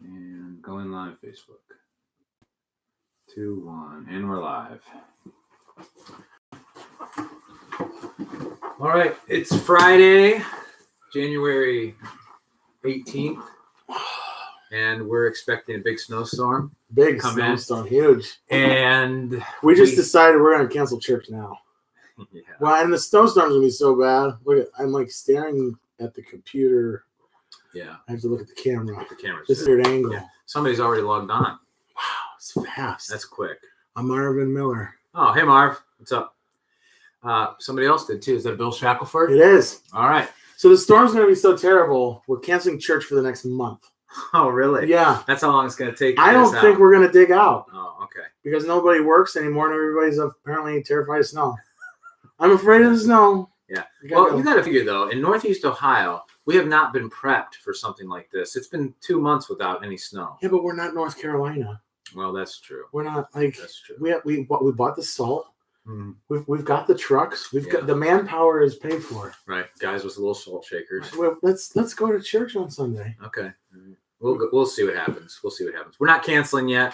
And going live, Facebook. 2, 1, and we're live. All right, it's Friday, January 18th, and we're expecting a big snowstorm. Big snowstorm, huge. And we just decided we're going to cancel church now. Yeah. Well, and the snowstorm's going to be so bad. Look, I'm like staring at the computer. Yeah. I have to look at the camera. The camera's this is your angle. Yeah. Somebody's already logged on. Wow, it's fast. That's quick. I'm Marvin Miller. Oh, hey, Marv. What's up? Somebody else did, too. Is that Bill Shackelford? It is. All right. So the storm's going to be so terrible, we're canceling church for the next month. Oh, really? Yeah. That's how long it's going to take. I don't think we're going to dig out. Oh, okay. Because nobody works anymore and everybody's apparently terrified of snow. I'm afraid of the snow. Yeah. You got to figure, though, in Northeast Ohio, we have not been prepped for something like this. It's been 2 months without any snow. Yeah, but we're not North Carolina. Well, that's true. We're not like that's true. We bought the salt. Mm. We've got the trucks. We've got the manpower is paid for. Right, guys with little salt shakers. Right. Well, let's go to church on Sunday. Okay, we'll see what happens. We'll see what happens. We're not canceling yet.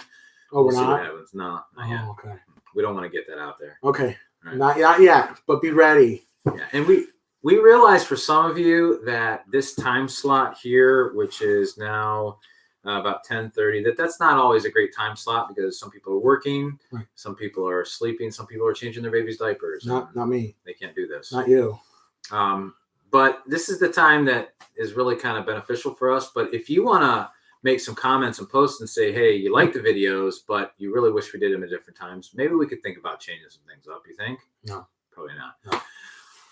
Oh, we're not. See what happens. No, not yet. Okay. We don't want to get that out there. Okay. Right. Not yet, but be ready. Yeah, and we realize for some of you that this time slot here, which is now about 10:30, that's not always a great time slot because some people are working, right. Some people are sleeping, some people are changing their baby's diapers. Not me. They can't do this. Not you. But this is the time that is really kind of beneficial for us. But if you want to make some comments and posts and say, hey, you like the videos, but you really wish we did them at different times, maybe we could think about changing some things up, you think? No. Probably not. No.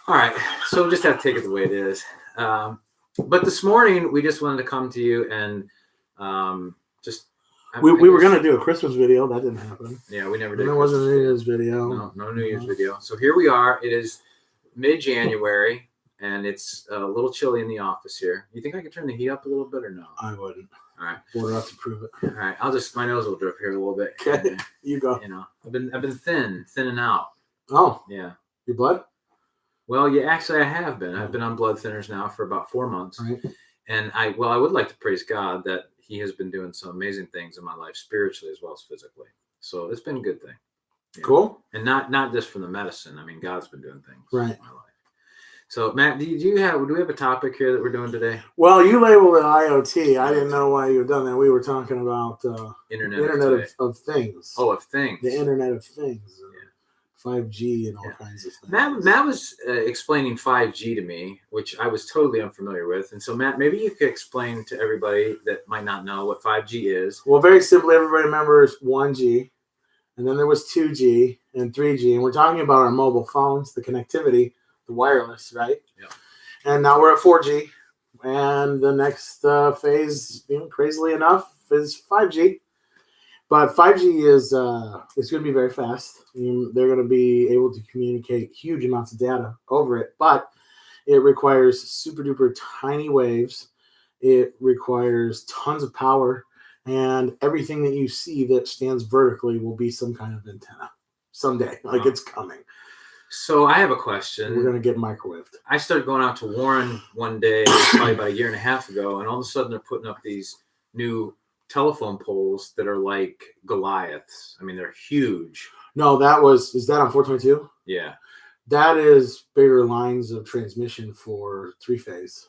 All right. So we'll just have to take it the way it is. But this morning, we just wanted to come to you and we were going to do a Christmas video. That didn't happen. Yeah, we never did. And there wasn't a New Year's video. No New Year's video. So here we are. It is mid-January, and it's a little chilly in the office here. You think I could turn the heat up a little bit or no? I wouldn't. All right. We'll have to prove it. All right. My nose will drip here a little bit. Okay. You go. You know, I've been thinning out. Oh. Yeah. Your blood? Well, yeah, actually I have been. I've been on blood thinners now for about 4 months. Right. And I would like to praise God that he has been doing some amazing things in my life, spiritually as well as physically. So it's been a good thing. Yeah. Cool. And not just from the medicine. I mean, God's been doing things right. in my life. So Matt, do we have a topic here that we're doing today? Well, you labeled it IOT. I didn't know why you had done that. We were talking about Internet of Things. Oh, of things. The Internet of Things. 5G and all kinds of things. Matt was explaining 5G to me, which I was totally unfamiliar with. And so, Matt, maybe you could explain to everybody that might not know what 5G is. Well, very simply, everybody remembers 1G, and then there was 2G and 3G. And we're talking about our mobile phones, the connectivity, the wireless, right? Yeah. And now we're at 4G. And the next phase, crazily enough, is 5G. But 5G is it's going to be very fast. They're going to be able to communicate huge amounts of data over it, but it requires super duper tiny waves. It requires tons of power, and everything that you see that stands vertically will be some kind of antenna someday. Like it's coming. So I have a question. We're going to get microwaved. I started going out to Warren one day, probably about 1.5 years ago, and all of a sudden they're putting up these new telephone poles that are like Goliaths. I mean, they're huge. No, is that on 422? Yeah. That is bigger lines of transmission for 3-phase.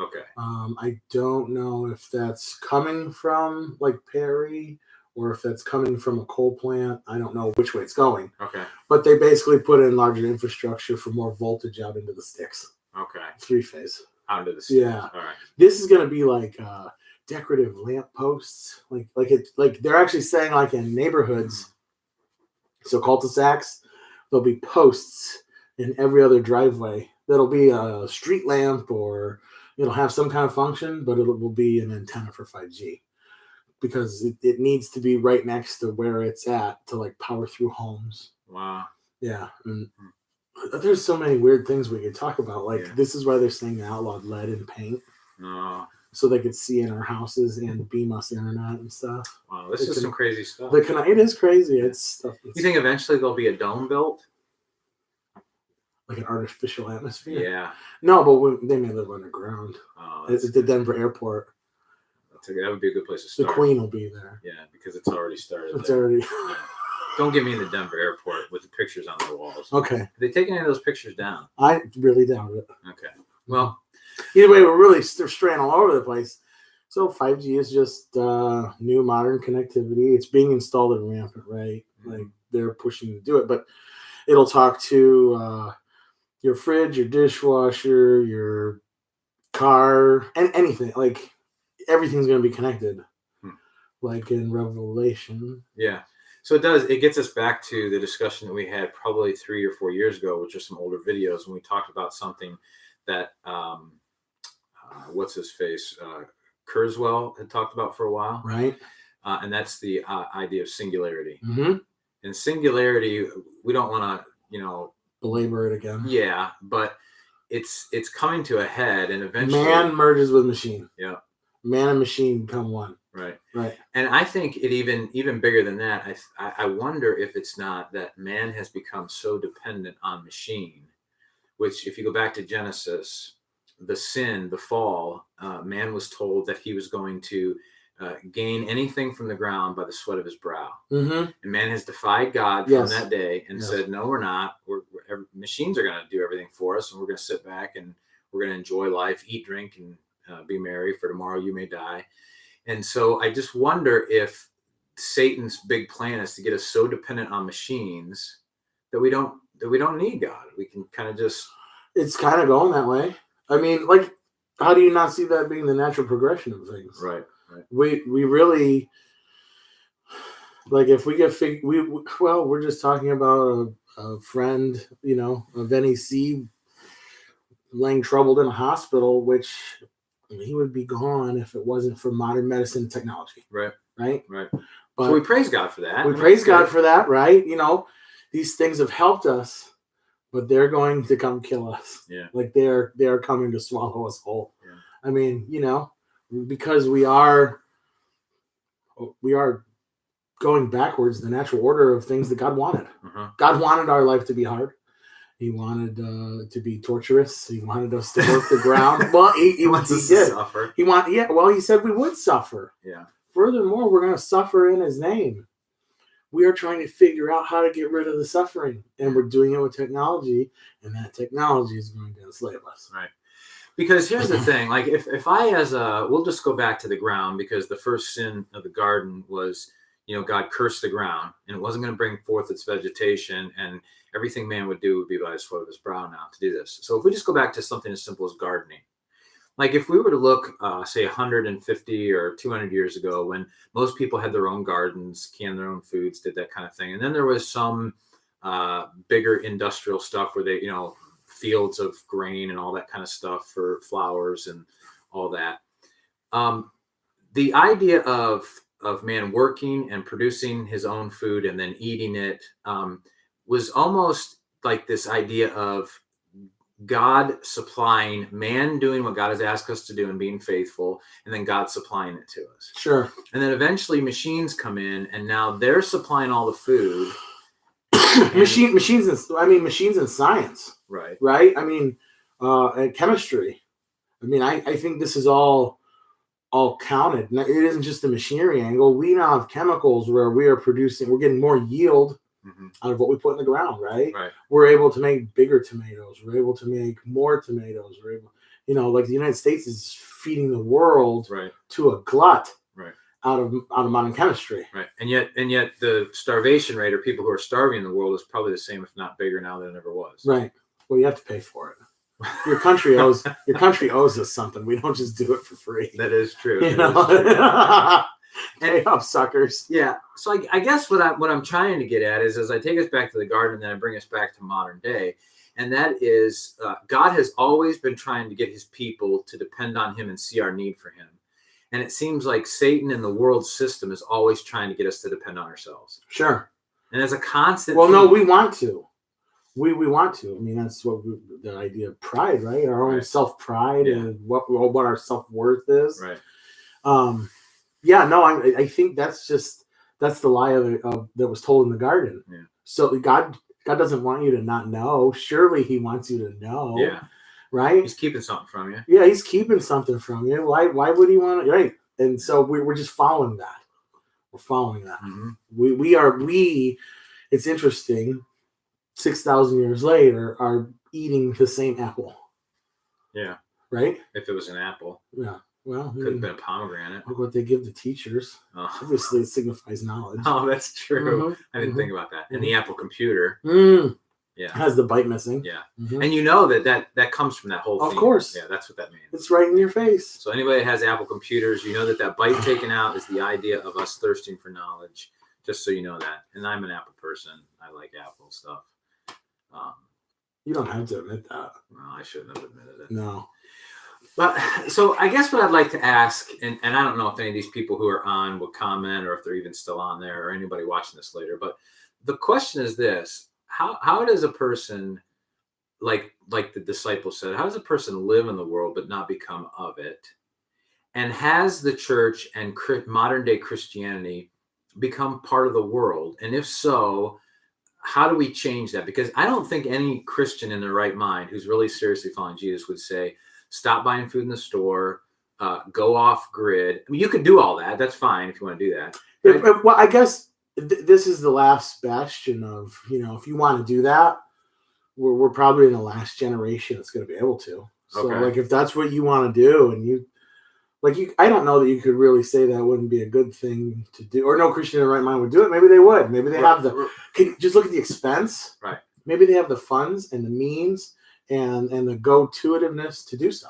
Okay. I don't know if that's coming from like Perry or if that's coming from a coal plant. I don't know which way it's going. Okay. But they basically put in larger infrastructure for more voltage out into the sticks. Okay. 3-phase. Out into the sticks. Yeah. All right. This is going to be like decorative lamp posts, like they're actually saying like in neighborhoods, so cul-de-sacs, there'll be posts in every other driveway that'll be a street lamp or it'll have some kind of function, but it will be an antenna for 5G because it needs to be right next to where it's at to like power through homes. Wow. Yeah. And there's so many weird things we could talk about. Like this is why they're saying they outlawed lead and paint. Oh. So they could see in our houses and beam us internet and stuff. Wow, this is some crazy stuff. It is crazy. It's stuff. You think eventually there'll be a dome built? Like an artificial atmosphere? Yeah. No, but they may live underground. Oh, It's the Denver airport. That would be a good place to The start. Queen will be there. Yeah, because it's already started. It's already. Yeah. Don't get me in the Denver airport with the pictures on the walls. Okay. Have they taken any of those pictures down? I really doubt it. Okay. Well, either way, they're straying all over the place. So 5G is just new modern connectivity. It's being installed at a rampant rate. Like they're pushing to do it, but it'll talk to your fridge, your dishwasher, your car, and anything. Like everything's going to be connected. Like in Revelation. Yeah. So it gets us back to the discussion that we had probably 3 or 4 years ago, which are some older videos when we talked about something that what's his face Kurzweil had talked about for a while, right? And that's the idea of singularity. Mm-hmm. And singularity, we don't want to, belabor it again. Yeah, but it's coming to a head, and eventually man merges with machine. Yeah, man and machine become one. Right. Right. And I think it even bigger than that. I wonder if it's not that man has become so dependent on machine, which if you go back to Genesis, the sin, the fall, man was told that he was going to gain anything from the ground by the sweat of his brow. Mm-hmm. And man has defied God from that day and said, no, we're not. Machines are going to do everything for us, and we're going to sit back and we're going to enjoy life, eat, drink, and be merry, for tomorrow you may die. And so I just wonder if Satan's big plan is to get us so dependent on machines that we don't need God. We can kind of just. It's kind of going that way. I mean, like, how do you not see that being the natural progression of things? Right. Right. We really, like, if we get we're just talking about a friend, of NEC laying troubled in a hospital, which he would be gone if it wasn't for modern medicine and technology. Right. Right. Right. But so we praise God for that. We praise God for that, right? These things have helped us, but they're going to come kill us. Yeah. Like they're coming to swallow us whole. Yeah. I mean, because we are going backwards, the natural order of things that God wanted. Uh-huh. God wanted our life to be hard. He wanted to be torturous. He wanted us to work the ground. Well, he wants us to suffer. He said we would suffer. Yeah. Furthermore, we're going to suffer in his name. We are trying to figure out how to get rid of the suffering, and we're doing it with technology, and that technology is going to enslave us. Right. Because here's the thing, like if I we'll just go back to the ground, because the first sin of the garden was, God cursed the ground, and it wasn't going to bring forth its vegetation, and everything man would do would be by the sweat of his brow now to do this. So if we just go back to something as simple as gardening, like if we were to look, say 150 or 200 years ago, when most people had their own gardens, canned their own foods, did that kind of thing. And then there was some bigger industrial stuff where they, fields of grain and all that kind of stuff for flowers and all that. The idea of man working and producing his own food and then eating it was almost like this idea of God supplying, man doing what God has asked us to do and being faithful, and then God supplying it to us. Sure. And then eventually machines come in, and now they're supplying all the food. Machines and science. Right. Right. I mean, and chemistry. I mean, I think this is all counted. It isn't just the machinery angle. We now have chemicals where we're getting more yield out of what we put in the ground, right? Right. We're able to make bigger tomatoes. We're able to make more tomatoes. We're able, like the United States is feeding the world to a glut out of modern chemistry. Right. And yet the starvation rate, or people who are starving in the world, is probably the same, if not bigger now than it ever was. Right. Well, you have to pay for it. Your country owes us something. We don't just do it for free. That is true. Pay up, suckers. Yeah. So I guess what I'm trying to get at is, as I take us back to the garden, then I bring us back to modern day, and that is God has always been trying to get his people to depend on him and see our need for him. And it seems like Satan and the world system is always trying to get us to depend on ourselves. Sure. And as a constant. Well, no, we want to. We want to. I mean, that's the idea of pride, right? Our own self-pride and what our self-worth is. Right. I think that's the lie that was told in the garden. Yeah. So God doesn't want you to not know. Surely he wants you to know. Yeah. Right? He's keeping something from you. Yeah, he's keeping something from you. Why would he want to? Right. And so we're just following that. We're following that. Mm-hmm. We. It's interesting. 6,000 years later, are eating the same apple. Yeah. Right. If it was an apple. Yeah. Well, could have been a pomegranate. Look what they give the teachers. Oh. Obviously, it signifies knowledge. Oh, that's true. Mm-hmm. I didn't think about that. And the Apple computer. Yeah. Has the bite missing. Yeah. Mm-hmm. And you know that comes from that whole thing. Of course. Yeah, that's what that means. It's right in your face. So anybody that has Apple computers, you know that bite taken out is the idea of us thirsting for knowledge, just so you know that. And I'm an Apple person. I like Apple stuff. You don't have to admit that. Well, I shouldn't have admitted it. No. But so I guess what I'd like to ask, and I don't know if any of these people who are on will comment or if they're even still on there or anybody watching this later, but the question is this: how does a person, like the disciples said, how does a person live in the world but not become of it? And has the church and modern day Christianity become part of the world? And if so, how do we change that? Because I don't think any Christian in their right mind who's really seriously following Jesus would say, stop buying food in the store, go off grid. I mean, you could do all that. That's fine if you want to do that. Right? Well, I guess this is the last bastion of, if you want to do that, we're probably in the last generation that's going to be able to. So, Okay. if that's what you want to do, and I don't know that you could really say that wouldn't be a good thing to do, or no Christian in their right mind would do it. Maybe they would. Maybe they have just look at the expense. Right. Maybe they have the funds and the means and the go-to-itiveness to do so.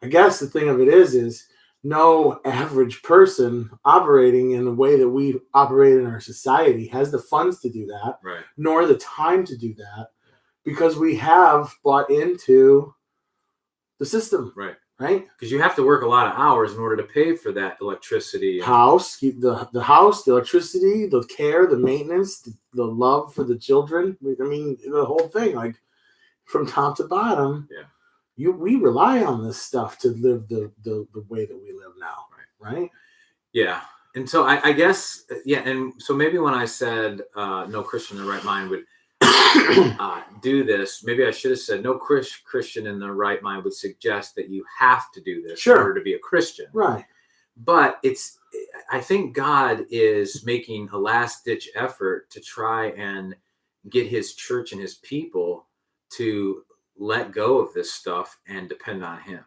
I guess the thing of it is no average person operating in the way that we operate in our society has the funds to do that, right, nor the time to do that, because we have bought into the system. Right. Right? Because you have to work a lot of hours in order to pay for that electricity. House, the house, the electricity, the care, the maintenance, the love for the children. I mean, the whole thing, from top to bottom. Yeah. We rely on this stuff to live the way that we live now. Right? Yeah. And so I guess, yeah. And so maybe when I said no Christian in the right mind would do this, maybe I should have said no Christian in the right mind would suggest that you have to do this in order to be a Christian. Right. But I think God is making a last ditch effort to try and get his church and his people to let go of this stuff and depend on him.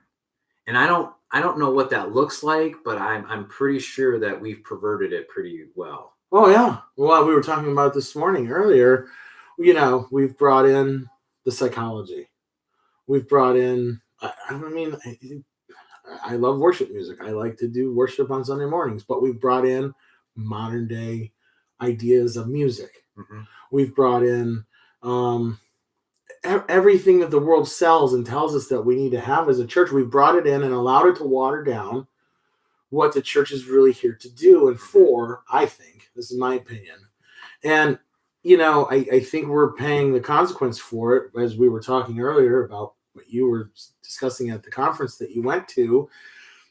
And I don't know what that looks like, but I'm pretty sure that we've perverted it pretty well. Oh yeah. Well, we were talking about this morning earlier. We've brought in the psychology. We've brought in, I love worship music. I like to do worship on Sunday mornings, but we've brought in modern day ideas of music. Mm-hmm. We've brought in everything that the world sells and tells us that we need to have as a church. We've brought it in and allowed it to water down what the church is really here to do and for, I think. This is my opinion. And I think we're paying the consequence for it, as we were talking earlier about what you were discussing at the conference that you went to,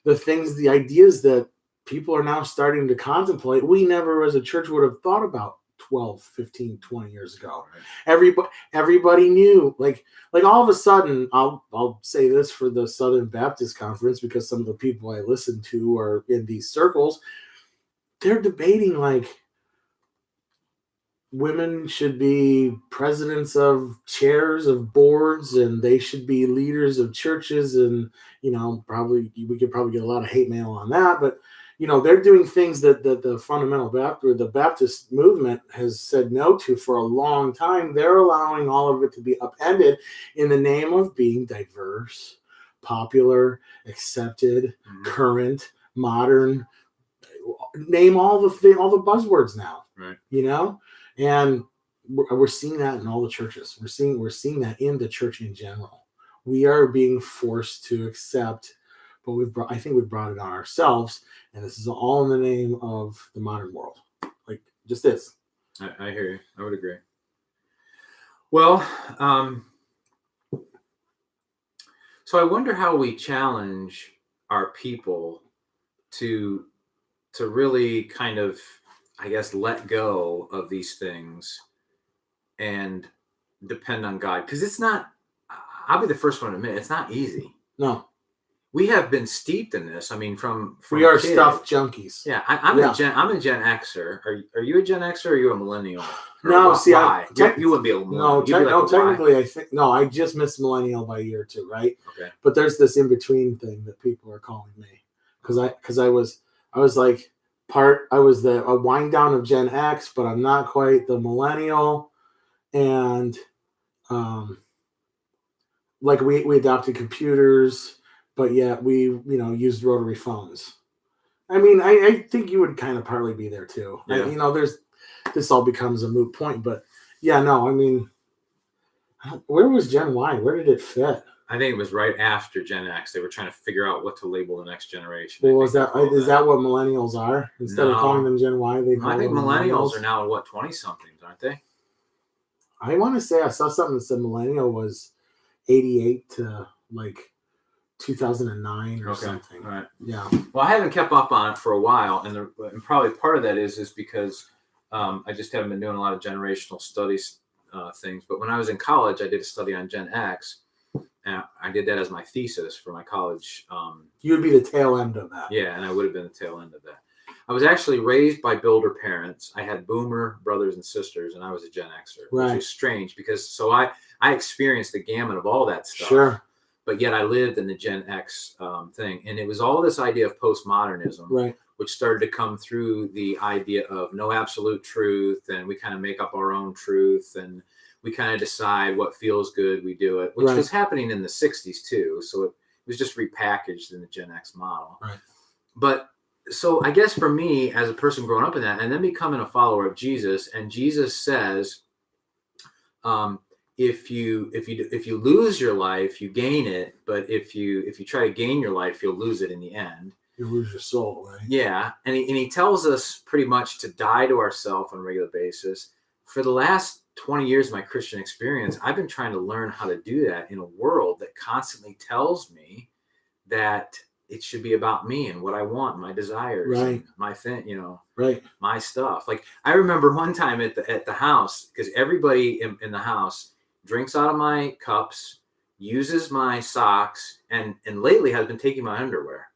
the ideas that people are now starting to contemplate. We never as a church would have thought about 12, 15, 20 years ago. Everybody knew, like all of a sudden, I'll say this for the Southern Baptist Conference, because some of the people I listen to are in these circles, they're debating women should be presidents of chairs of boards, and they should be leaders of churches. And, probably we could probably get a lot of hate mail on that, but, they're doing things that the fundamental Baptist or the Baptist movement has said no to for a long time. They're allowing all of it to be upended in the name of being diverse, popular, accepted, current, modern. Name all the buzzwords now. Right. And we're seeing that in all the churches. We're seeing that in the church in general. We are being forced to accept, but I think we've brought it on ourselves, and this is all in the name of the modern world. Just this. I hear you. I would agree. Well, so I wonder how we challenge our people to really kind of, I guess, let go of these things and depend on God. Because it's not, I'll be the first one to admit, it's not easy. No. we have been steeped in this. I mean, from we are kid. stuffed junkies. Yeah, I'm a Gen Xer. Are you a Gen Xer or are you a millennial? Or No, see, you wouldn't be a millennial. No, technically, I think I just missed millennial by a year or two, right? Okay. But there's this in between thing that people are calling me because I was like I was a wind down of Gen X, but I'm not quite the millennial, and like we adopted computers, but yet we used rotary phones. I mean, I think you would kind of partly be there too. Yeah. This all becomes a moot point, but yeah, no, I mean, where was Gen Y? Where did it fit? I think it was right after Gen X. They were trying to figure out what to label the next generation. Well, is that what millennials are? Instead of calling them Gen Y, they call them millennials are now 20-somethings, aren't they? I want to say I saw something that said millennial was 88 to like 2009 or something. All right. Yeah. Well, I haven't kept up on it for a while, and probably part of that is because I just haven't been doing a lot of generational studies things. But when I was in college, I did a study on Gen X, and I did that as my thesis for my college. You would be the tail end of that. Yeah, and I would have been the tail end of that. I was actually raised by builder parents. I had boomer brothers and sisters, and I was a Gen Xer, which is strange because I experienced the gamut of all that stuff. Sure. But yet I lived in the Gen X thing. And it was all this idea of postmodernism, which started to come through the idea of no absolute truth. And we kind of make up our own truth. And we kind of decide what feels good, we do it, which was happening in the 60s too. So it was just repackaged in the Gen X model. Right. But so I guess for me, as a person growing up in that, and then becoming a follower of Jesus, and Jesus says, if you lose your life, you gain it. But if you try to gain your life, you'll lose it in the end. You lose your soul, right? Yeah, and he tells us pretty much to die to ourselves on a regular basis. For the last 20 years of my Christian experience, I've been trying to learn how to do that in a world that constantly tells me that it should be about me and what I want, my desires, and my thing, my stuff. Like I remember one time at the house, because everybody in the house drinks out of my cups, uses my socks, and lately has been taking my underwear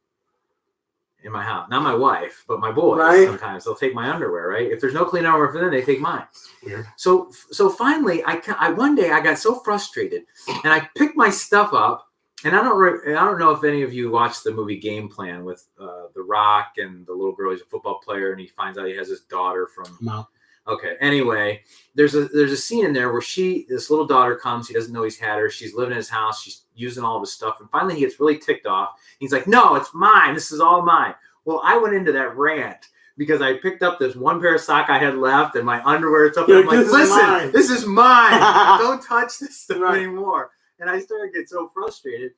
in my house. Not my wife, but my boys. Sometimes they'll take my underwear, right? If there's no clean underwear for them, they take mine. Weird. So finally, I one day I got so frustrated, and I picked my stuff up. And I don't know if any of you watched the movie Game Plan with The Rock and the little girl. He's a football player, and he finds out he has his daughter from. No. Okay. Anyway, there's a scene in there where this little daughter comes. He doesn't know he's had her. She's living in his house. She's using all of his stuff, and finally he gets really ticked off. He's like, "No, it's mine. This is all mine." Well, I went into that rant because I picked up this one pair of sock I had left and my underwear and stuff. And I'm like, "Listen, this is mine. Don't touch this stuff anymore." And I started to get so frustrated.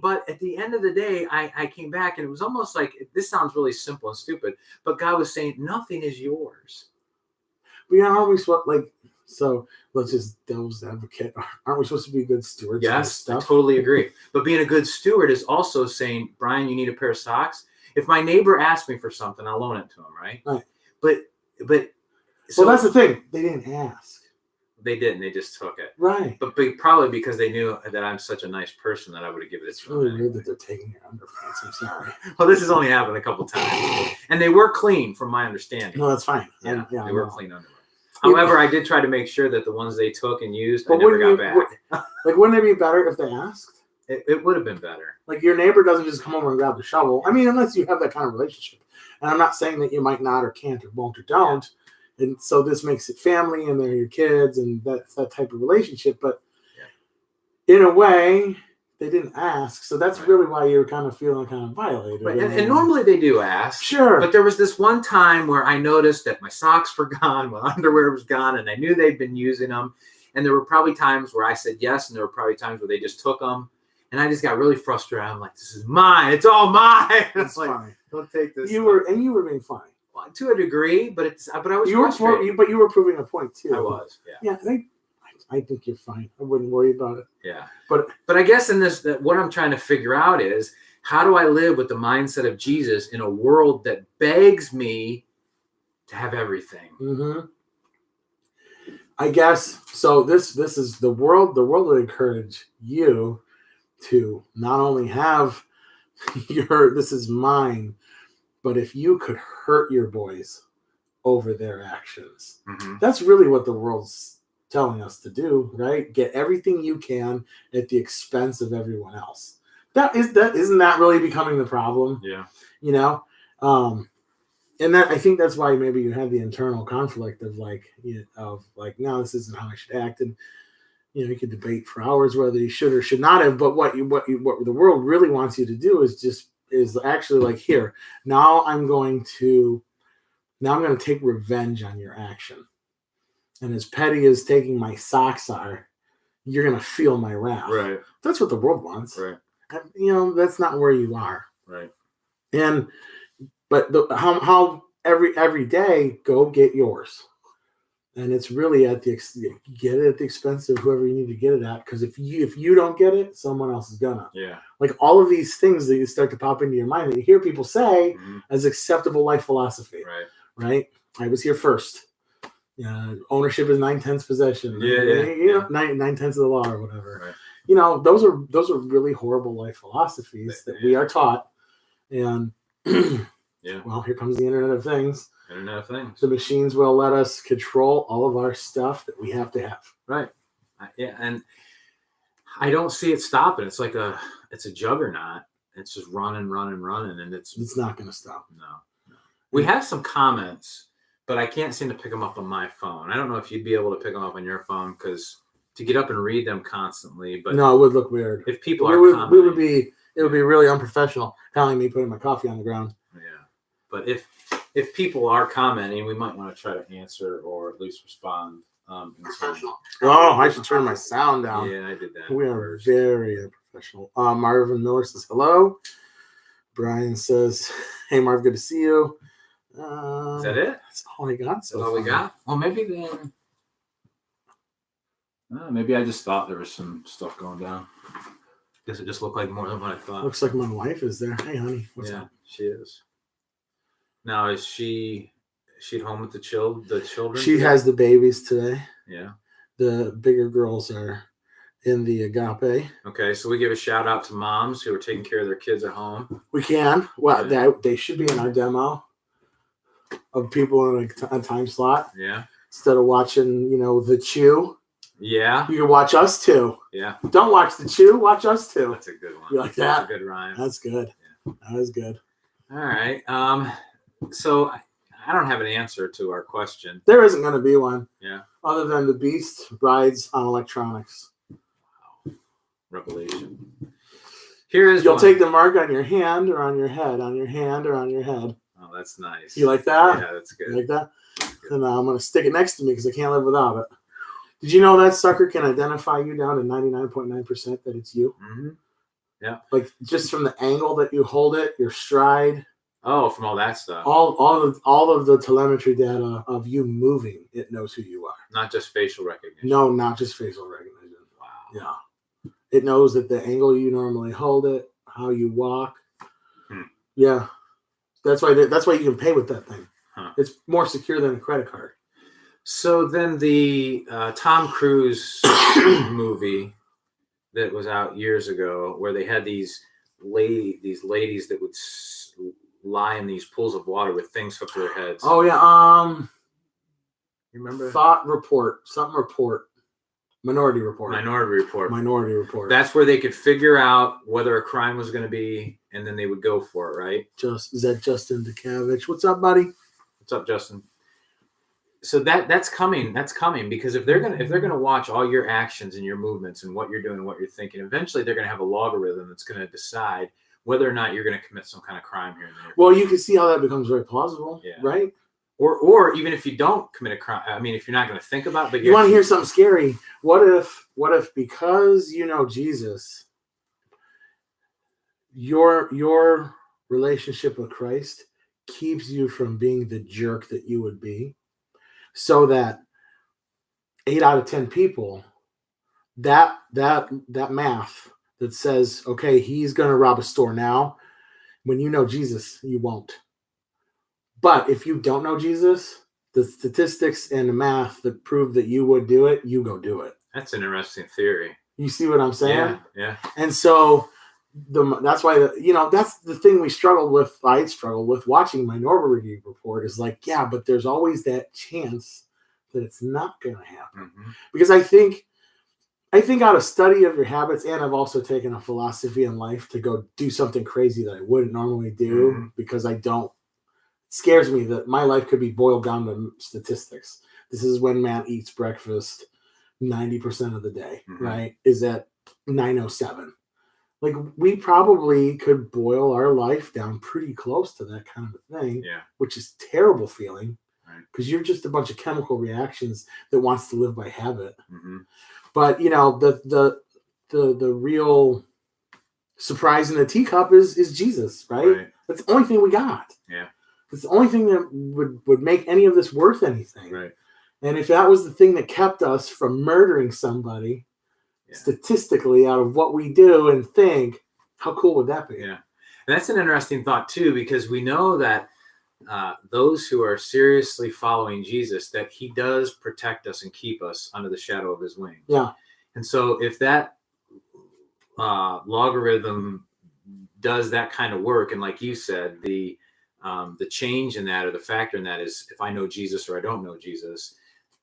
But at the end of the day, I came back, and it was almost like, this sounds really simple and stupid, but God was saying, nothing is yours. But aren't we so let's just devil's advocate. Aren't we supposed to be good stewards? Yes, I totally agree. But being a good steward is also saying, Brian, you need a pair of socks. If my neighbor asks me for something, I'll loan it to him, right? But so that's the thing. They didn't ask. They didn't. They just took it. Right. But probably because they knew that I'm such a nice person that I would have given it to them. It's really weird that they're taking your underpants. I'm sorry. Well, this has only happened a couple times. And they were clean from my understanding. No, that's fine. Yeah, they were clean underwear. However, I did try to make sure that the ones they took and used, I never got back. Wouldn't it be better if they asked? It would have been better. Like your neighbor doesn't just come over and grab the shovel. I mean, unless you have that kind of relationship. And I'm not saying that you might not or can't or won't or don't. Yeah. And so this makes it family and they're your kids and that's that type of relationship. But in a way, they didn't ask. So that's really why you're kind of feeling kind of violated. Right. And normally they do ask. Sure. But there was this one time where I noticed that my socks were gone, my underwear was gone, and I knew they'd been using them. And there were probably times where I said yes, and there were probably times where they just took them. And I just got really frustrated. I'm like, this is mine. It's all mine. It's like, fine. Don't take this. You were being fine. Well, to a degree, but I was frustrated. But you were proving a point too. I was, yeah. Yeah, I think you're fine. I wouldn't worry about it. Yeah. But I guess in this, what I'm trying to figure out is, how do I live with the mindset of Jesus in a world that begs me to have everything? Mm-hmm. I guess so. This is the world. The world would encourage you to not only have This is mine. But if you could hurt your boys over their actions, that's really what the world's telling us to do, right? Get everything you can at the expense of everyone else. Isn't that really becoming the problem? Yeah. You know? And I think that's why maybe you have the internal conflict of no, this isn't how I should act. And you could debate for hours whether you should or should not have, but what the world really wants you to do is actually like, here, now I'm going to take revenge on your action. And as petty as taking my socks are, you're going to feel my wrath. Right. That's what the world wants. Right. That's not where you are. Right. But how every day, go get yours. And it's really get it at the expense of whoever you need to get it at. Because if you don't get it, someone else is gonna. Yeah. Like all of these things that you start to pop into your mind that you hear people say as acceptable life philosophy. Right. Right. I was here first. Ownership is 9/10 possession. Yeah. 9/10 of the law or whatever. Right. Those are really horrible life philosophies that we are taught. And well, here comes the Internet of Things. Internet of Things. The machines will let us control all of our stuff that we have to have. Right. Yeah, and I don't see it stopping. It's like it's a juggernaut. It's just running, and it's not going to stop. No. We have some comments, but I can't seem to pick them up on my phone. I don't know if you'd be able to pick them up on your phone because to get up and read them constantly. But no, it would look weird. If people are commenting, it would be really unprofessional. Kind of like me putting my coffee on the ground. Yeah, but if people are commenting, we might want to try to answer or at least respond. I should turn my sound down. Yeah, I did that. We are very unprofessional. Marvin Miller says hello. Brian says, "Hey, Marv, good to see you." Is that it? That's all I got. So all we got? Well, maybe then. Maybe I just thought there was some stuff going down. Guess it just looked like more than what I thought. Looks like my wife is there. Hey, honey, what's up? She is. Now, is she at home with the children? She has the babies today. Yeah. The bigger girls are in the agape. Okay, so we give a shout out to moms who are taking care of their kids at home. We can. Well, they should be in our demo of people in a time slot. Yeah. Instead of watching, the Chew. Yeah. You can watch us too. Yeah. Don't watch the Chew. Watch us too. That's a good one. You like that? That's a good rhyme. That's good. Yeah. That was good. All right. So I don't have an answer to our question. There isn't going to be one. Yeah. Other than the beast rides on electronics. Wow. Revelation. You'll take the mark on your hand or on your head, on your hand or on your head. Oh, that's nice. You like that? Yeah, that's good. You like that? And I'm going to stick it next to me because I can't live without it. Did you know that sucker can identify you down to 99.9% that it's you? Mm-hmm. Yeah. Like just from the angle that you hold it, your stride. Oh, from all that stuff. All of the telemetry data of you moving, it knows who you are. Not just facial recognition. No, not just facial recognition. Wow. Yeah. It knows that the angle you normally hold it, how you walk. Yeah. That's why you can pay with that thing. Huh. It's more secure than a credit card. So then the Tom Cruise movie that was out years ago, where they had these ladies that would lie in these pools of water with things hooked to their heads. Oh yeah. You remember? Minority Report. Minority Report. That's where they could figure out whether a crime was going to be, and then they would go for it, right? Is that Justin DeCavich? What's up, buddy? What's up, Justin? So that's coming. That's coming because if they're gonna watch all your actions and your movements and what you're doing and what you're thinking, eventually they're gonna have a logarithm that's gonna decide whether or not you're gonna commit some kind of crime here. Well, you can see how that becomes very plausible, right? Or even if you don't commit a crime, I mean, if you're not gonna think about it, but you want to hear something scary? What if because you know Jesus, your relationship with Christ keeps you from being the jerk that you would be? So that 8 out of 10 people, that math that says, okay, he's going to rob a store now. When you know Jesus, you won't. But if you don't know Jesus, the statistics and the math that prove that you would do it, you go do it. That's an interesting theory. You see what I'm saying? Yeah. And so that's why that's the thing we struggled with. I struggled with watching Minority Report is like, yeah, but there's always that chance that it's not going to happen. Because I think out of study of your habits, and I've also taken a philosophy in life to go do something crazy that I wouldn't normally do because I don't. It scares me that my life could be boiled down to statistics. This is when Matt eats breakfast 90% of the day, right? Is at 9:07. Like, we probably could boil our life down pretty close to that kind of a thing, which is terrible feeling because you're just a bunch of chemical reactions that wants to live by habit. But the real surprise in the teacup is Jesus, right? That's the only thing we got. It's the only thing that would make any of this worth anything. And if that was the thing that kept us from murdering somebody, statistically, out of what we do and think, how cool would that be? And that's an interesting thought too, because we know that those who are seriously following Jesus, that he does protect us and keep us under the shadow of his wings. And so if that logarithm does that kind of work, and like you said, the change in that, or the factor in that, is if I know Jesus or I don't know Jesus.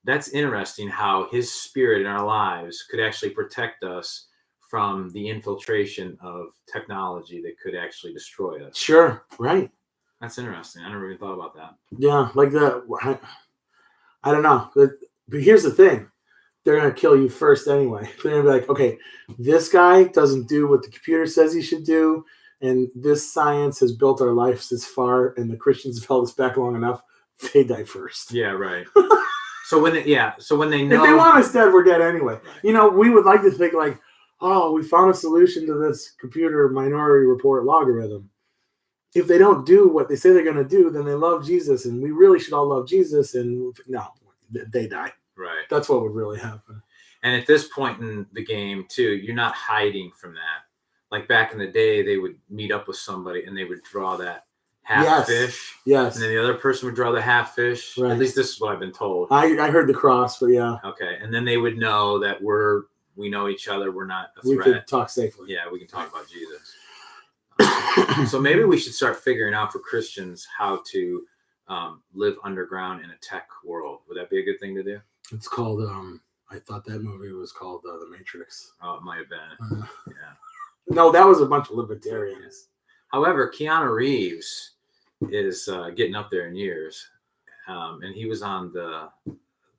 That's interesting how his spirit in our lives could actually protect us from the infiltration of technology that could actually destroy us. Sure, right. That's interesting. I never even thought about that. Yeah, like that. I don't know. But here's the thing. They're going to kill you first anyway. They're going to be like, okay, this guy doesn't do what the computer says he should do, and this science has built our lives this far, and the Christians have held us back long enough. They die first. Yeah, right. So when they know, if they want us dead, we're dead anyway. We would like to think like, oh, we found a solution to this computer Minority Report logarithm. If they don't do what they say they're going to do, then they love Jesus, and we really should all love Jesus. And no, they die. Right. That's what would really happen. And at this point in the game, too, you're not hiding from that. Like back in the day, they would meet up with somebody and they would draw that half fish. Yes. And then the other person would draw the half fish. Right. At least this is what I've been told. I heard the cross, but yeah. Okay. And then they would know that we know each other. We're not a threat. We could talk safely. Yeah, we can talk about Jesus. So maybe we should start figuring out for Christians how to live underground in a tech world. Would that be a good thing to do? It's called, I thought that movie was called The Matrix. Oh, it might have been. Yeah. No, that was a bunch of libertarians. However, Keanu Reeves is getting up there in years. And he was on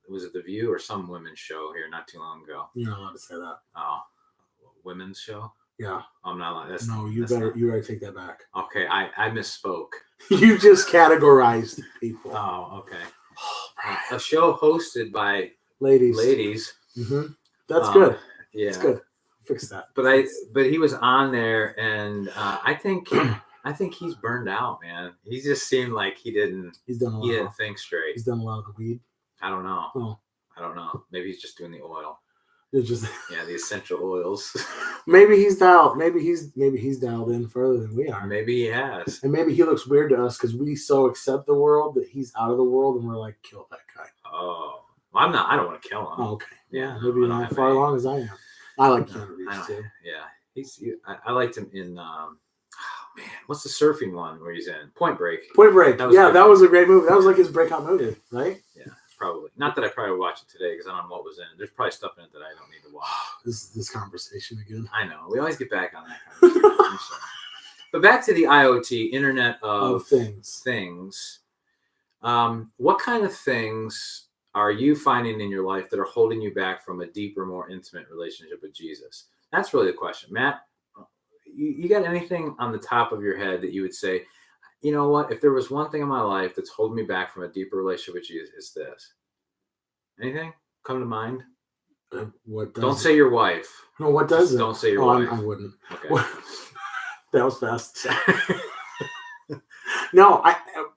was it The View or some women's show here not too long ago? You're not allowed to say that. Oh, women's show? Yeah. I'm not allowed. You better take that back. Okay, I misspoke. You just categorized people. Oh, okay. A show hosted by ladies. Mm-hmm. That's good. Yeah, that's good. Fix that. But he was on there, and I think he's burned out, man. He just seemed like he didn't think straight. He's done a lot of the weed. I don't know. Oh. I don't know. Maybe he's just doing the oil. It's just the essential oils. Maybe he's dialed. Maybe he's dialed in further than we are. Maybe he has. And maybe he looks weird to us because we so accept the world that he's out of the world, and we're like, kill that guy. Oh, well, I'm not. I don't want to kill him. Oh, okay. Yeah, maybe not far along as I am. I like Keanu Reeves too. Yeah, I liked him in. What's the surfing one where he's in Point Break? Point Break. That was a great movie. That was like his breakout movie, right? Yeah. Probably. Not that I probably would watch it today because I don't know what was in it. There's probably stuff in it that I don't need to watch. This conversation again. I know. We always get back on that conversation. I'm sorry. But back to the IoT, Internet of Things. What kind of things are you finding in your life that are holding you back from a deeper, more intimate relationship with Jesus? That's really the question. Matt, you got anything on the top of your head that you would say, you know what? If there was one thing in my life that's holding me back from a deeper relationship with Jesus, it's this. Anything come to mind? Don't say your wife. No, what does it? Don't say your wife. I wouldn't. Okay. That was fast. No,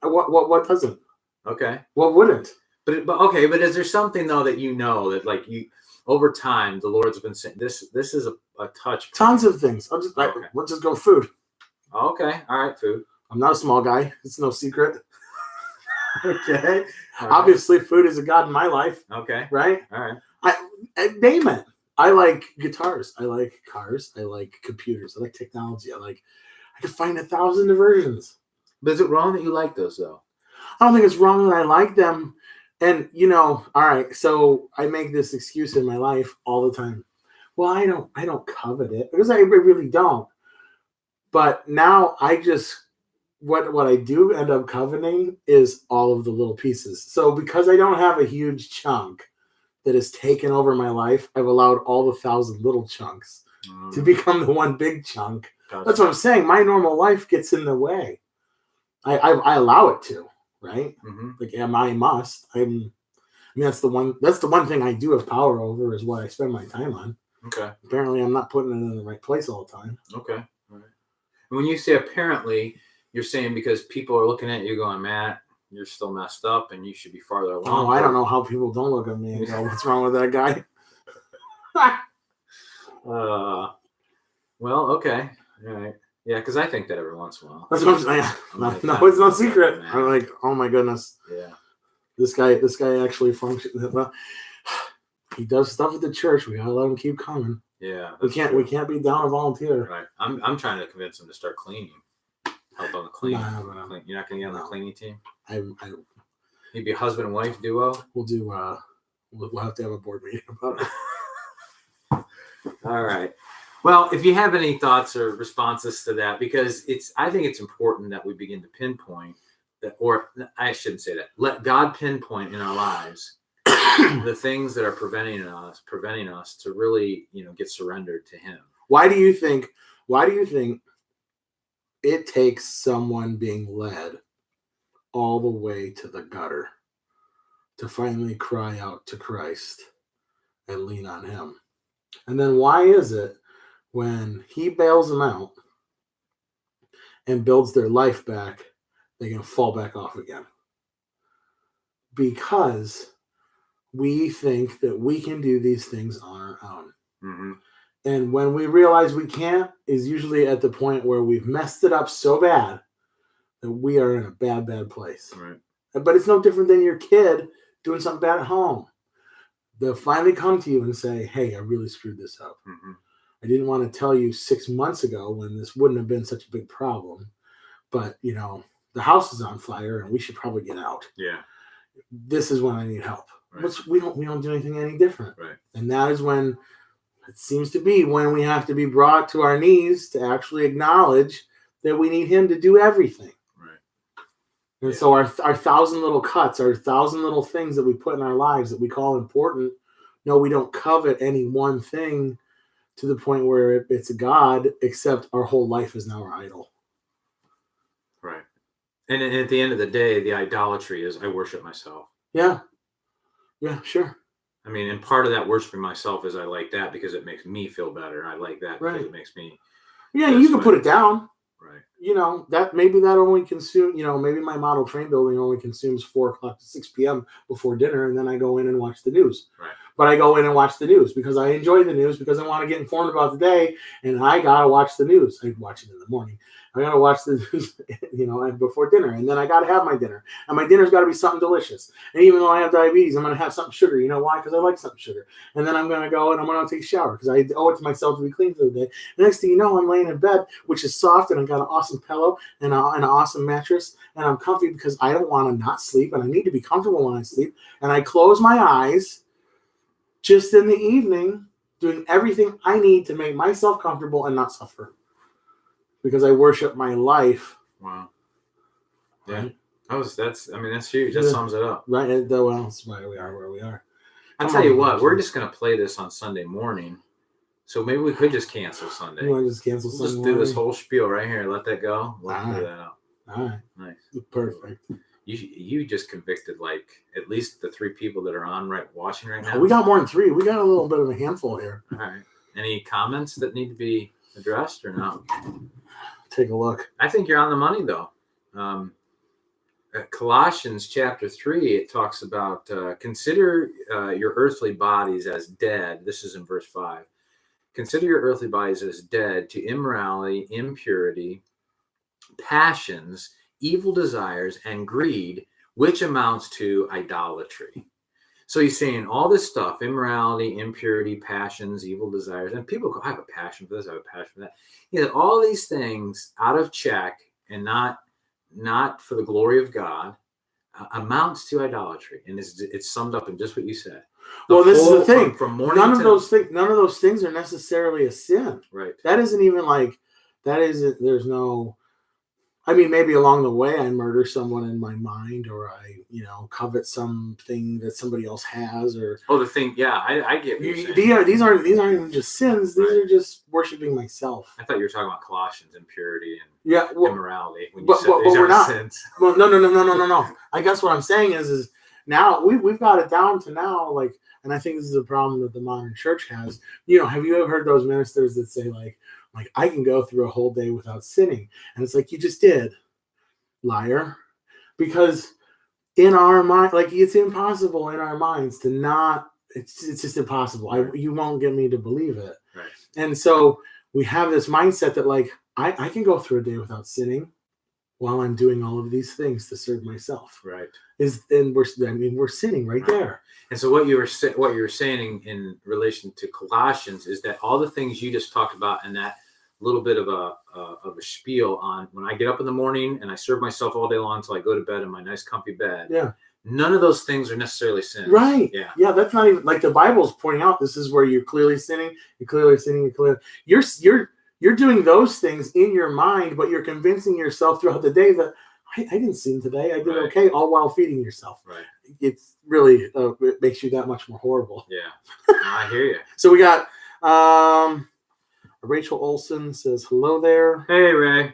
what doesn't? Okay. What wouldn't? But is there something though that you know that like you over time the Lord's been saying this is a touch point. Tons of things. Let's just go food. Okay. All right, food. I'm not a small guy. It's no secret. Okay. Obviously, food is a God in my life. Okay. Right? All right. I name it. I like guitars. I like cars. I like computers. I like technology. I can find 1,000 versions. But is it wrong that you like those though? I don't think it's wrong that I like them. And all right, so I make this excuse in my life all the time. Well, I don't covet it because I really don't. But now I just what I do end up coveting is all of the little pieces. So because I don't have a huge chunk that has taken over my life, I've allowed all the 1,000 little chunks to become the one big chunk. Gotcha. That's what I'm saying. My normal life gets in the way. I allow it to, right? Mm-hmm. Like, I must. That's the one thing I do have power over is what I spend my time on. Okay. Apparently, I'm not putting it in the right place all the time. Okay. All right. When you say apparently, you're saying because people are looking at you going, Matt, you're still messed up and you should be farther along. Oh, I don't know how people don't look at me and go, what's wrong with that guy? Well, okay. All right. Yeah, because I think that every once in a while. That's what I'm saying. No, it's no secret. I'm like, oh my goodness. Yeah. This guy actually functions. Well, he does stuff at the church. We gotta let him keep coming. Yeah. We can't be down a volunteer. Right. I'm trying to convince him to start cleaning. Help on the cleaning. No. You're not gonna get on the cleaning team? Maybe be a husband and wife duo. We'll do we'll have to have a board meeting about it. All right. Well, if you have any thoughts or responses to that, because I think it's important that we begin to pinpoint that, or I shouldn't say that. Let God pinpoint in our lives the things that are preventing us to really, get surrendered to Him. Why do you think it takes someone being led all the way to the gutter to finally cry out to Christ and lean on Him? And then why is it when He bails them out and builds their life back, they can fall back off again? Because we think that we can do these things on our own. Mm-hmm. And when we realize we can't is usually at the point where we've messed it up so bad that we are in a bad, bad place. Right. But it's no different than your kid doing something bad at home. They'll finally come to you and say, hey, I really screwed this up. Mm-hmm. I didn't want to tell you 6 months ago when this wouldn't have been such a big problem. But, the house is on fire and we should probably get out. Yeah. This is when I need help. Right. Which we don't do anything any different. Right. And that is when it seems to be when we have to be brought to our knees to actually acknowledge that we need Him to do everything. Right. And so our 1,000 little cuts, our 1,000 little things that we put in our lives that we call important, no, we don't covet any one thing to the point where it's God, except our whole life is now our idol. Right. And at the end of the day, the idolatry is I worship myself. Yeah. Yeah, sure. I mean, and part of that worshiping myself is I like that because it makes me feel better. I like that because it makes me. Yeah, you can put it down. Right. That only consume, maybe my model train building only consumes 4 o'clock to 6 p.m. before dinner, and then I go in and watch the news. Right. But I go in and watch the news because I enjoy the news, because I want to get informed about the day, and I gotta watch the news. I watch it in the morning. I gotta watch the news, before dinner, and then I gotta have my dinner, and my dinner's got to be something delicious. And even though I have diabetes, I'm gonna have something sugar. You know why? Because I like something sugar. And then I'm gonna go and I'm gonna take a shower because I owe it to myself to be clean for the day. The next thing you know, I'm laying in bed, which is soft, and I got an awesome pillow and an awesome mattress, and I'm comfy because I don't want to not sleep, and I need to be comfortable when I sleep. And I close my eyes just in the evening, doing everything I need to make myself comfortable and not suffer. Because I worship my life. Wow. Yeah. Right? That's huge. That sums it up. Right. Well, that's why we are where we are. I'll tell you what, we're just going to play this on Sunday morning. So maybe we could just cancel Sunday. You want to just cancel Sunday Just do this whole spiel right here. Let that go. We'll clear that out. All right. Nice. Perfect. You just convicted at least the 3 people that are watching right now. We got more than 3. We got a little bit of a handful here. All right. Any comments that need to be addressed or no? Take a look. I think you're on the money though. Colossians chapter 3, it talks about consider your earthly bodies as dead. This is in verse 5. Consider your earthly bodies as dead to immorality, impurity, passions, evil desires, and greed, which amounts to idolatry. So he's saying all this stuff: immorality, impurity, passions, evil desires, and people go, "I have a passion for this. I have a passion for that." All these things out of check and not for the glory of God amounts to idolatry, and it's summed up in just what you said. Well, this is the thing. From morning none of those things are necessarily a sin. Right. That isn't even like that. Isn't there's no. I mean, maybe along the way I murder someone in my mind, or I, covet something that somebody else has, or the thing. Yeah, I get what you're saying. These aren't even just sins. These are just worshiping myself. I thought you were talking about Colossians, impurity and immorality. When you but we're not. Sins. Well, no. I guess what I'm saying is now we've got it down to now, like, and I think this is a problem that the modern church has. Have you ever heard those ministers that say like I can go through a whole day without sinning, and it's like you just did, liar, because in our mind, like it's impossible in our minds to not. It's just impossible. You won't get me to believe it. Right. And so we have this mindset that like I can go through a day without sinning while I'm doing all of these things to serve myself. Right. We're sinning right there. And so what you were saying in relation to Colossians is that all the things you just talked about and that little bit of a spiel on when I get up in the morning and I serve myself all day long until I go to bed in my nice comfy bed. Yeah. None of those things are necessarily sins. Right. Yeah. Yeah. That's not even like the Bible's pointing out. This is where you're clearly sinning. You're doing those things in your mind, but you're convincing yourself throughout the day that I didn't sin today. I did okay, all while feeding yourself. Right. It's really it makes you that much more horrible. Yeah. I hear you. So we got Rachel Olson says hello there. Hey Ray.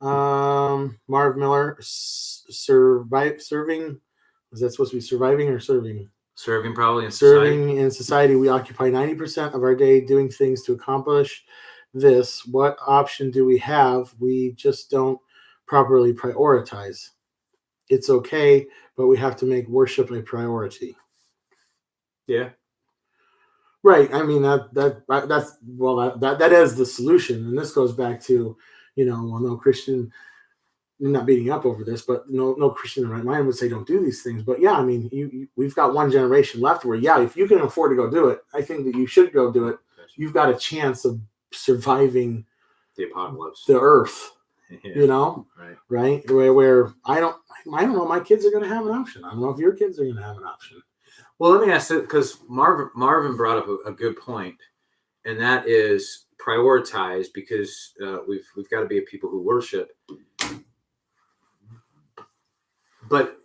Marv Miller serving. Is that supposed to be surviving or serving? Serving probably in serving society. In society. We occupy 90% of our day doing things to accomplish this. What option do we have? We just don't properly prioritize. It's okay, but we have to make worship a priority. Yeah. Right. I mean that is the solution, and this goes back to no Christian. I'm not beating up over this, but no Christian in the right mind would say don't do these things. But yeah, I mean, we've got one generation left where if you can afford to go do it, I think that you should go do it. You've got a chance of surviving the apocalypse, the earth. Yeah. Right. Where I don't know. My kids are going to have an option. I don't know if your kids are going to have an option. Well, let me ask it because Marvin brought up a good point, and that is prioritize because we've got to be a people who worship. But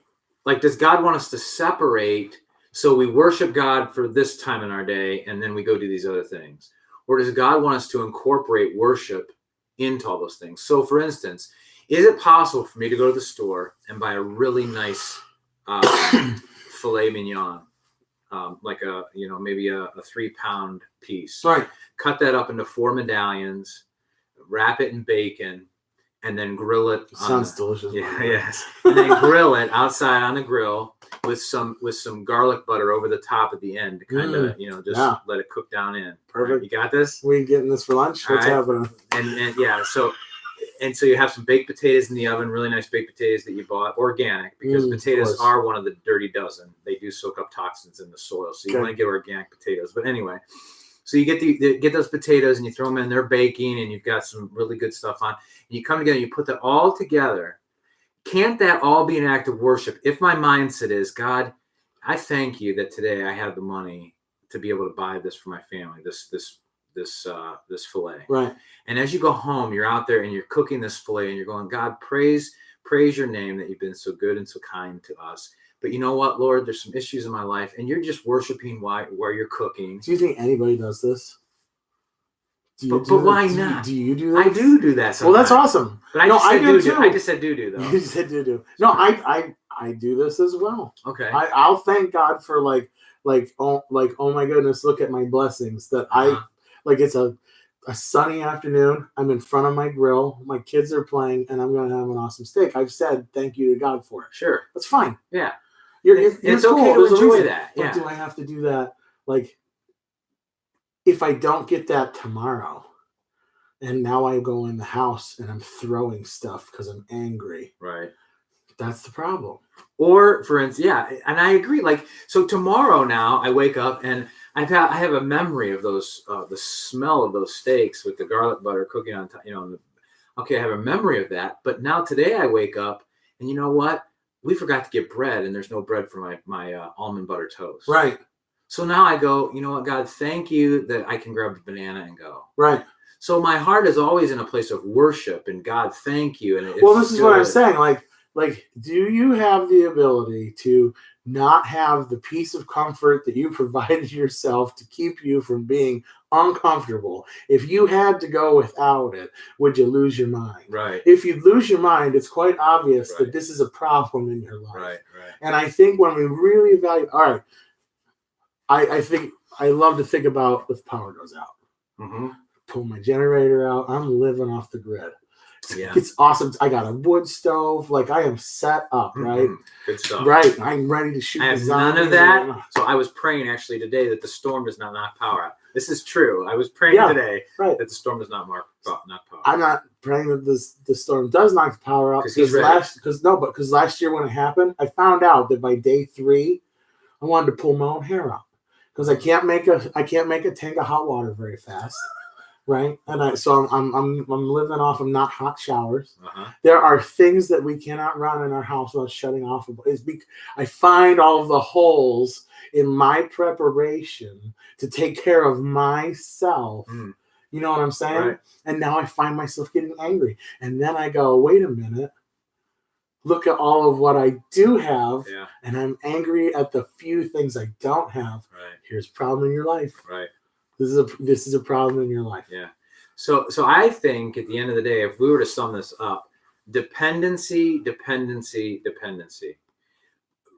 like, does God want us to separate so we worship God for this time in our day and then we go do these other things? Or does God want us to incorporate worship into all those things? So for instance, is it possible for me to go to the store and buy a really nice filet mignon, like maybe a 3-pound piece, right? Cut that up into 4 medallions, wrap it in bacon, and then grill it. Sounds delicious. Yeah, yes. And then grill it outside on the grill with some garlic butter over the top at the end to kind of let it cook down in. Perfect. Right, you got this? We getting this for lunch? What's happening? And yeah, so you have some baked potatoes in the oven, really nice baked potatoes that you bought organic because potatoes are one of the dirty dozen. They do soak up toxins in the soil, so you want to get organic potatoes. But anyway. So you get those potatoes and you throw them in. They're baking, and you've got some really good stuff on. And you come together, and you put that all together. Can't that all be an act of worship? If my mindset is, God, I thank you that today I have the money to be able to buy this for my family, this fillet. Right. And as you go home, you're out there and you're cooking this fillet, and you're going, God, praise your name that you've been so good and so kind to us. But you know what, Lord? There's some issues in my life, and you're just worshiping while you're cooking. Do you think anybody does this? But why not? Do you do that? I do that sometimes. Well, that's awesome. But I do too. I just said do though. You said do. No, I do this as well. Okay. I'll thank God for like oh my goodness, look at my blessings that it's a sunny afternoon. I'm in front of my grill. My kids are playing, and I'm going to have an awesome steak. I've said thank you to God for it. Sure, that's fine. Yeah. It's cool. Okay to enjoy that. Yeah. But do I have to do that? Like, if I don't get that tomorrow, and now I go in the house and I'm throwing stuff because I'm angry. Right. That's the problem. Or for instance, yeah, and I agree. Like, so tomorrow now I wake up and I have a memory of those, the smell of those steaks with the garlic butter cooking on top, okay, I have a memory of that. But now today I wake up and you know what? We forgot to get bread and there's no bread for my almond butter toast. Right. So now I go, you know what, God, thank you that I can grab the banana and go. Right. So my heart is always in a place of worship and God, thank you. And well, this is what I'm saying. Like, do you have the ability to not have the piece of comfort that you provided yourself to keep you from being uncomfortable? If you had to go without it, would you lose your mind? Right. If you lose your mind, it's quite obvious Right. that this is a problem in your life. Right. And I think when we really evaluate, all right, I think I love to think about if power goes out. Mm-hmm. Pull my generator out. I'm living off the grid. Yeah. It's awesome. I got a wood stove. Like, I am set up, right? Good stuff. Right. I'm ready to shoot. I have none of that. So I was praying actually today that the storm does not knock power out. This is true. I was praying today that the storm does not knock power. I'm not praying that the storm does knock the power out because last year when it happened, I found out that by day 3, I wanted to pull my own hair out because I can't make a tank of hot water very fast. Right, and I'm living off of not hot showers. Uh-huh. There are things that we cannot run in our house without shutting off. I find all of the holes in my preparation to take care of myself. You know what I'm saying? Right. And now I find myself getting angry, and then I go, wait a minute. Look at all of what I do have, and I'm angry at the few things I don't have. Right. Here's a problem in your life. Right. This is a problem in your life. Yeah. So I think at the end of the day, if we were to sum this up, dependency.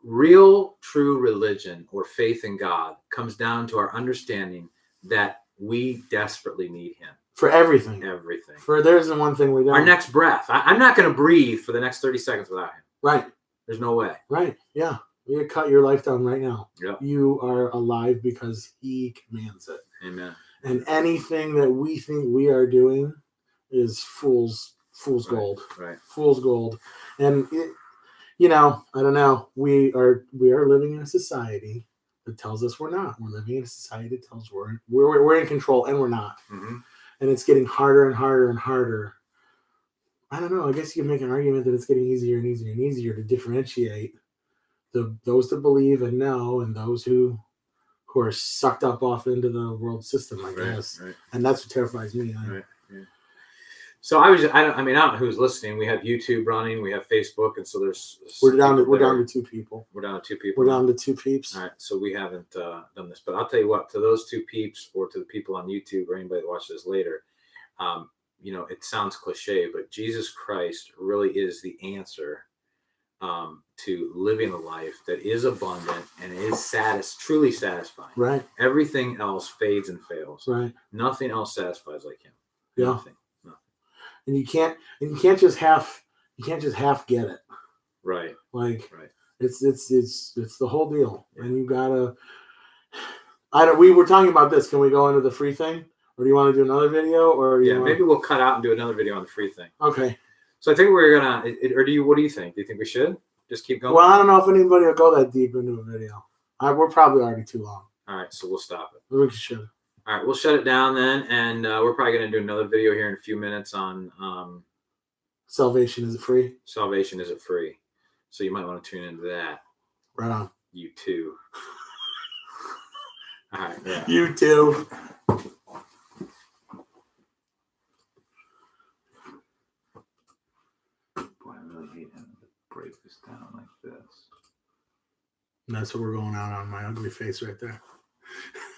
Real, true religion or faith in God comes down to our understanding that we desperately need Him. For everything. Everything. For there isn't one thing we don't. Our next breath. I'm not going to breathe for the next 30 seconds without Him. Right. There's no way. Right. Yeah. You cut your life down right now. Yep. You are alive because He commands it. Amen. And anything that we think we are doing is fool's gold. Right. Fool's gold. And I don't know. We are living in a society that tells us we're not. We're living in a society that tells we're in control, and we're not. Mm-hmm. And it's getting harder and harder and harder. I don't know. I guess you can make an argument that it's getting easier and easier and easier to differentiate those that believe and know and those who are sucked up off into the world system, I guess. Right. And that's what terrifies me. Right. Yeah. So I don't know who's listening. We have YouTube running, we have Facebook, and so we're down to 2 people. We're down to 2 people. We're down to 2 peeps. All right. So we haven't done this, but I'll tell you what, to those 2 peeps or to the people on YouTube or anybody that watches this later, it sounds cliche, but Jesus Christ really is the answer to living a life that is abundant and is truly satisfying. Right. Everything else fades and fails. Right. Nothing else satisfies like Him. Yeah. Nothing. And you can't just half get it. Right. Like, right. It's the whole deal. Yeah. And you gotta. We were talking about this. Can we go into the free thing, or do you want to do another video? Or maybe we'll cut out and do another video on the free thing. Okay. So I think we're gonna. What do you think? Do you think we should just keep going? Well, I don't know if anybody will go that deep into a video. We're probably already too long. All right, so we'll stop it. We should. All right, we'll shut it down then, and we're probably going to do another video here in a few minutes on salvation. Is it free? Salvation, is it free? So you might want to tune into that. Right on. You too. All right. Yeah. You too. Boy, I really hate having to break this down like this. And that's what we're going out on, my ugly face right there.